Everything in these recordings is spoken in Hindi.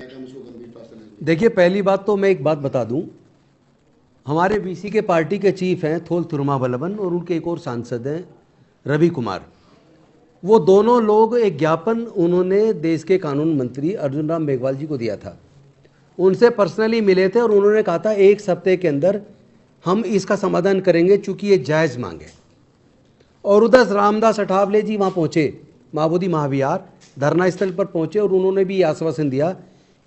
कि हम इसको गंभीरता से लेंगे? देखिए, पहली बात तो मैं एक बात बता दूं, हमारे बीसी के पार्टी के चीफ हैं थोल तिरुमावलवन और उनके एक और सांसद हैं रवि कुमार। वो दोनों लोग एक ज्ञापन उन्होंने देश के कानून मंत्री अर्जुन राम मेघवाल जी को दिया था। उनसे पर्सनली मिले थे और उन्होंने कहा था एक सप्ताह के अंदर हम इसका समाधान करेंगे, चूंकि ये जायज़ मांग है। और उधर रामदास अठावले जी वहाँ पहुँचे, महाबोधि महाविहार धरना स्थल पर पहुँचे और उन्होंने भी आश्वासन दिया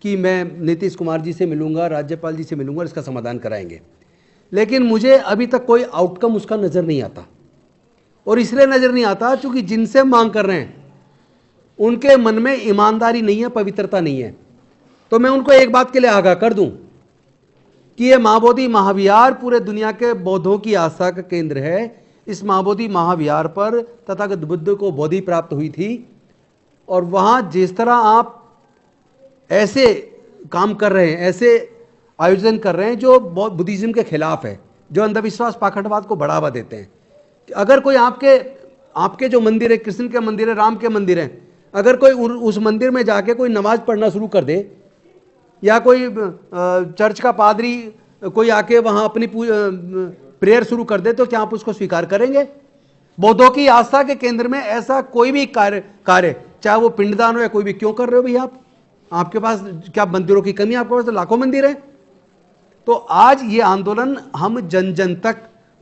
कि मैं नीतीश कुमार जी से मिलूंगा, राज्यपाल जी से मिलूंगा और इसका समाधान कराएंगे। लेकिन मुझे अभी तक कोई आउटकम उसका नज़र नहीं आता, और इसलिए नज़र नहीं आता क्योंकि जिनसे मांग कर रहे हैं उनके मन में ईमानदारी नहीं है, पवित्रता नहीं है। तो मैं उनको एक बात के लिए आगाह कर दूं कि ये महाबोधि महाविहार पूरे दुनिया के बौद्धों की आस्था का केंद्र है। इस महाबोधि महाविहार पर तथागत बुद्ध को बोधि प्राप्त हुई थी, और वहाँ जिस तरह आप ऐसे काम कर रहे हैं, ऐसे आयोजन कर रहे हैं जो बुद्धिज्म के खिलाफ है, जो अंधविश्वास पाखंडवाद को बढ़ावा देते हैं। अगर कोई आपके जो मंदिर है, कृष्ण के मंदिर है, राम के मंदिर है, अगर कोई उस मंदिर में जाके कोई नमाज पढ़ना शुरू कर दे, या कोई चर्च का पादरी कोई आके वहाँ अपनी प्रेयर शुरू कर दे, तो क्या आप उसको स्वीकार करेंगे? बौद्धों की आस्था के केंद्र में ऐसा कोई भी कार्य चाहे वो पिंडदान हो या कोई भी, क्यों कर रहे हो भैया? आपके पास क्या मंदिरों की कमी? आपके पास तो लाखों मंदिर हैं। तो आज ये आंदोलन हम जन जन तक,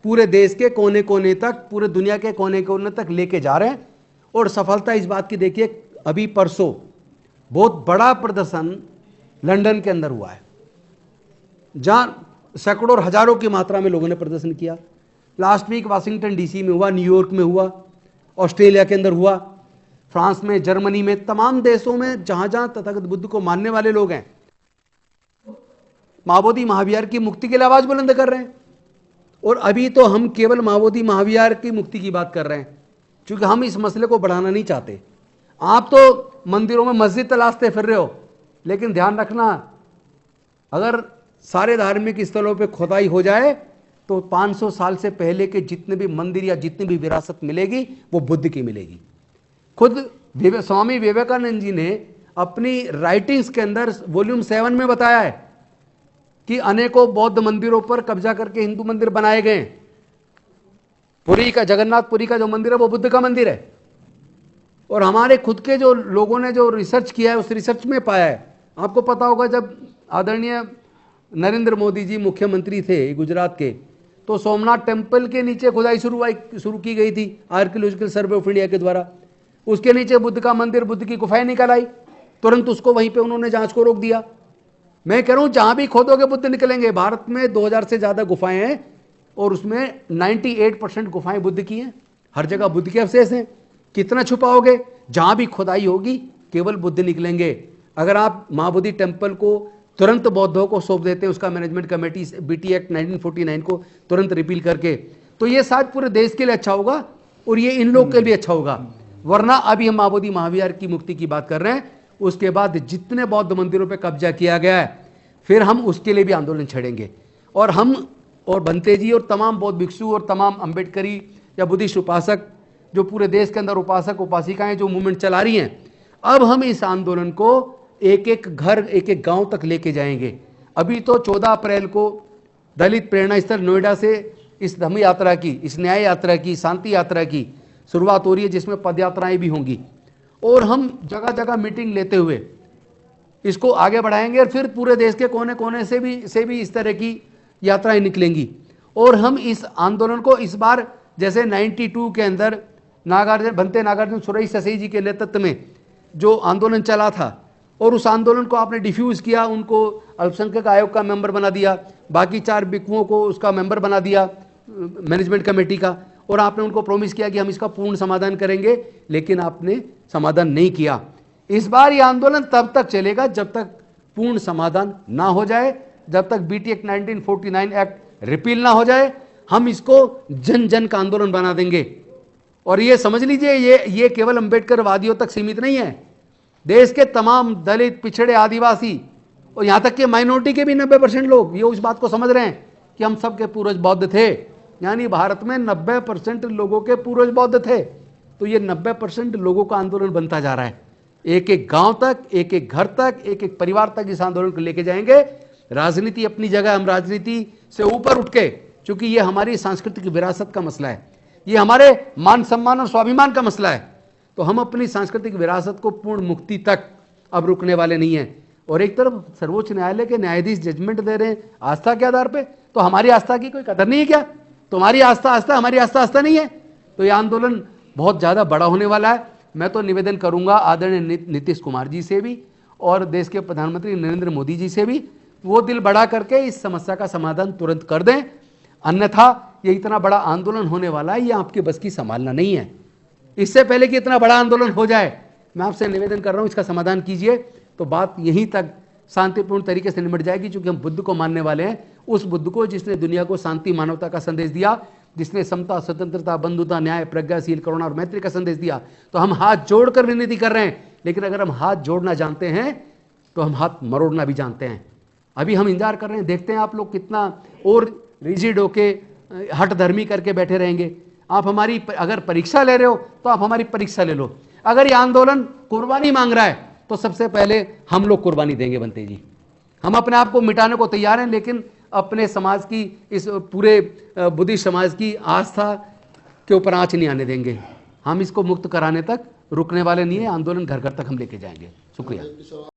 पूरे देश के कोने कोने तक, पूरे दुनिया के कोने कोने तक लेके जा रहे हैं। और सफलता इस बात की देखिए, अभी परसों बहुत बड़ा प्रदर्शन लंदन के अंदर हुआ है, जहां सैकड़ों और हजारों की मात्रा में लोगों ने प्रदर्शन किया। लास्ट वीक वाशिंगटन डीसी में हुआ, न्यूयॉर्क में हुआ, ऑस्ट्रेलिया के अंदर हुआ, फ्रांस में, जर्मनी में, तमाम देशों में जहां जहां तथागत बुद्ध को मानने वाले लोग हैं, महाबोधि महाविहार की मुक्ति के लिए आवाज बुलंद कर रहे हैं। और अभी तो हम केवल महाबोधि महाविहार की मुक्ति की बात कर रहे हैं, क्योंकि हम इस मसले को बढ़ाना नहीं चाहते। आप तो मंदिरों में मस्जिद तलाशते फिर रहे हो, लेकिन ध्यान रखना, अगर सारे धार्मिक स्थलों पे खुदाई हो जाए तो 500 साल से पहले के जितने भी मंदिर या जितनी भी विरासत मिलेगी वो बुद्ध की मिलेगी। खुद स्वामी विवेकानंद जी ने अपनी राइटिंग्स के अंदर वॉल्यूम 7 में बताया है कि अनेकों बौद्ध मंदिरों पर कब्जा करके हिंदू मंदिर बनाए गए। पुरी का, जगन्नाथपुरी का जो मंदिर है वो बुद्ध का मंदिर है। और हमारे खुद के जो लोगों ने जो रिसर्च किया है, उस रिसर्च में पाया है, आपको पता होगा जब आदरणीय नरेंद्र मोदी जी मुख्यमंत्री थे गुजरात के, तो सोमनाथ टेम्पल के नीचे खुदाई शुरू की गई थी आर्कियोलॉजिकल सर्वे ऑफ इंडिया के द्वारा। उसके नीचे बुद्ध का मंदिर, बुद्ध की गुफाएं निकल आई, तुरंत उसको वहीं पे उन्होंने जांच को रोक दिया। मैं कह रहा हूं जहां भी खोदोगे बुद्ध निकलेंगे। भारत में 2000 से ज्यादा गुफाएं हैं और उसमें 98% गुफाएं बुद्ध की हैं। हर जगह बुद्ध के अवशेष हैं। कितना छुपाओगे? जहां भी खुदाई होगी केवल बुद्ध निकलेंगे। अगर आप महाबोधि टेम्पल को तुरंत बौद्धों को सौंप देते हैं, उसका मैनेजमेंट कमेटी बीटी एक्ट 1949 को तुरंत रिपील करके, तो ये शायद पूरे देश के लिए अच्छा होगा और ये इन लोग के लिए अच्छा होगा। वरना अभी हम महाबोधि महाविहार की मुक्ति की बात कर रहे हैं, उसके बाद जितने बौद्ध मंदिरों पर कब्जा किया गया है, फिर हम उसके लिए भी आंदोलन छेड़ेंगे। और हम और बंते जी और तमाम बौद्ध भिक्षु और तमाम अम्बेडकरी या बुद्धिस्ट उपासक, जो पूरे देश के अंदर उपासक उपासिकाएं जो मूवमेंट चला रही हैं, अब हम इस आंदोलन को एक एक घर, एक एक गांव तक लेके जाएंगे। अभी तो 14 अप्रैल को दलित प्रेरणा स्थल नोएडा से इस धम्म यात्रा की, इस न्याय यात्रा की, शांति यात्रा की शुरुआत हो रही है, जिसमें पद यात्राएं भी होंगी। और हम जगह जगह मीटिंग लेते हुए इसको आगे बढ़ाएंगे और फिर पूरे देश के कोने कोने से भी इस तरह की यात्राएं निकलेंगी। और हम इस आंदोलन को इस बार जैसे 92 के अंदर भंते नागार्जुन सुरेश ससई जी के नेतृत्व में जो आंदोलन चला था, और उस आंदोलन को आपने डिफ्यूज किया, उनको अल्पसंख्यक आयोग का मेंबर बना दिया, बाकी 4 भिक्षुओं को उसका मेंबर बना दिया मैनेजमेंट कमेटी का, और आपने उनको प्रॉमिस किया कि हम इसका पूर्ण समाधान करेंगे, लेकिन आपने समाधान नहीं किया। इस बार ये आंदोलन तब तक चलेगा जब तक पूर्ण समाधान ना हो जाए, जब तक बीटी एक्ट 1949 एक्ट रिपील ना हो जाए। हम इसको जन जन का आंदोलन बना देंगे। और ये समझ लीजिए, ये केवल अंबेडकर वादियों तक सीमित नहीं है। देश के तमाम दलित, पिछड़े, आदिवासी और यहां तक के माइनॉरिटी के भी 90% लोग ये उस बात को समझ रहे हैं कि हम सबके पूर्वज बौद्ध थे। यानी भारत में 90% लोगों के पूर्वज बौद्ध थे। तो ये 90% लोगों का आंदोलन बनता जा रहा है। एक एक गांव तक, एक एक घर तक, एक एक परिवार तक इस आंदोलन को लेके जाएंगे। राजनीति अपनी जगह, हम राजनीति से ऊपर उठ के, क्योंकि ये हमारी सांस्कृतिक विरासत का मसला है, ये हमारे मान सम्मान और स्वाभिमान का मसला है, तो हम अपनी सांस्कृतिक विरासत को पूर्ण मुक्ति तक अब रुकने वाले नहीं हैं। और एक तरफ सर्वोच्च न्यायालय के न्यायाधीश जजमेंट दे रहे हैं आस्था के आधार पे, तो हमारी आस्था की कोई कदर नहीं है क्या? तुम्हारी आस्था आस्था, हमारी आस्था आस्था नहीं है। तो ये आंदोलन बहुत ज़्यादा बड़ा होने वाला है। मैं तो निवेदन करूंगा आदरणीय नीतीश कुमार जी से भी और देश के प्रधानमंत्री नरेंद्र मोदी जी से भी, वो दिल बड़ा करके इस समस्या का समाधान तुरंत कर दें, अन्यथा ये इतना बड़ा आंदोलन होने वाला है, ये आपके बस की संभालना नहीं है। इससे पहले कि इतना बड़ा आंदोलन हो जाए, मैं आपसे निवेदन कर रहा हूँ इसका समाधान कीजिए, तो बात यहीं तक शांतिपूर्ण तरीके से निपट जाएगी। क्योंकि हम बुद्ध को मानने वाले हैं, उस बुद्ध को जिसने दुनिया को शांति मानवता का संदेश दिया, जिसने समता, स्वतंत्रता, बंधुता, न्याय, प्रज्ञाशील, करुणा और मैत्री का संदेश दिया। तो हम हाथ जोड़कर विनती कर रहे हैं, लेकिन अगर हम हाथ जोड़ना जानते हैं तो हम हाथ मरोड़ना भी जानते हैं। अभी हम इंतजार कर रहे हैं, देखते हैं आप लोग कितना और रिजिड होके हट धर्मी करके बैठे रहेंगे। आप हमारी अगर परीक्षा ले रहे हो तो आप हमारी परीक्षा ले लो। अगर ये आंदोलन कुर्बानी मांग रहा है तो सबसे पहले हम लोग कुर्बानी देंगे बनते जी। हम अपने आप को मिटाने को तैयार हैं, लेकिन अपने समाज की, इस पूरे बुद्धिस्ट समाज की आस्था के ऊपर आंच नहीं आने देंगे। हम इसको मुक्त कराने तक रुकने वाले नहीं है। आंदोलन घर घर तक हम लेके जाएंगे। शुक्रिया।